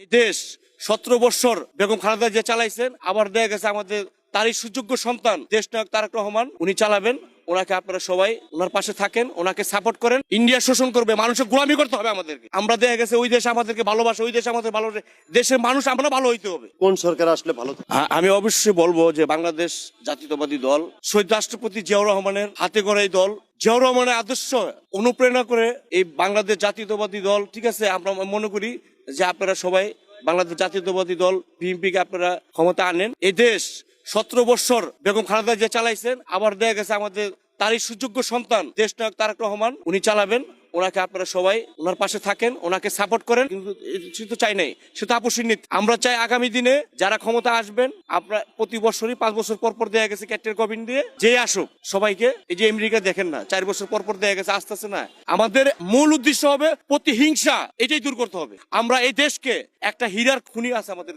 এই দেশ 17 বছর বেগম খালেদা জিয়া চালাইছেন, আবার দেখা গেছে আমাদের তারই সুযোগ্য সন্তান দেশ নায়ক তারেক রহমান উনি চালাবেন। ওনাকে আপনারা সবাই ওনার পাশে থাকেন, ওনাকে সাপোর্ট করেন। ইন্ডিয়া শোষণ করবে, মানুষের গোলামি করতে হবে আমাদেরকে। আমরা দেখা গেছে ওই দেশ আমাদেরকে ভালোবাসে, ওই দেশ আমাদের ভালোবাসে, দেশের মানুষ আমরা ভালো হইতে হবে। কোন সরকার আসলে ভালো থাকবে? আমি অবশ্যই বলবো যে বাংলাদেশ জাতীয়তাবাদী দল, শহীদ রাষ্ট্রপতি জিয়াউর রহমানের হাতে গড়া এই দল, জিয়াউর রহমানের আদর্শ অনুপ্রেরণা করে এই বাংলাদেশ জাতীয়তাবাদী দল, ঠিক আছে, আমরা মনে করি যে আপনারা সবাই বাংলাদেশ জাতীয়তাবাদী দল বিএনপিকে আপনারা ক্ষমতা আনেন। এই দেশ 17 বছর বেগম খালেদা জিয়া চালাইছেন, আবার দেখা গেছে আমাদের তারই সুযোগ্য সন্তান দেশ নায়ক তারেক রহমান উনি চালাবেন। ওনাকে আপনারা সবাই ওনার পাশে থাকেন, ওনাকে সাপোর্ট করেন। কিন্তু সে তো চাই নাই, সে তো আপসীর নীতি। আমরা চাই আগামী দিনে যারা ক্ষমতা আসবেন, আপনারা প্রতি বছরই 5 বছর পর পর দেয়া গেছে ক্যাটের কবিন দিয়ে যে আসুক সবাইকে, এই যে আমেরিকা দেখেন না 4 বছর পর পর দেয়া গেছে, আসতেছে না। আমাদের মূল উদ্দেশ্য হবে প্রতিহিংসা, এটাই দূর করতে হবে। আমরা এই দেশকে একটা হীরার খনি আছে আমাদের।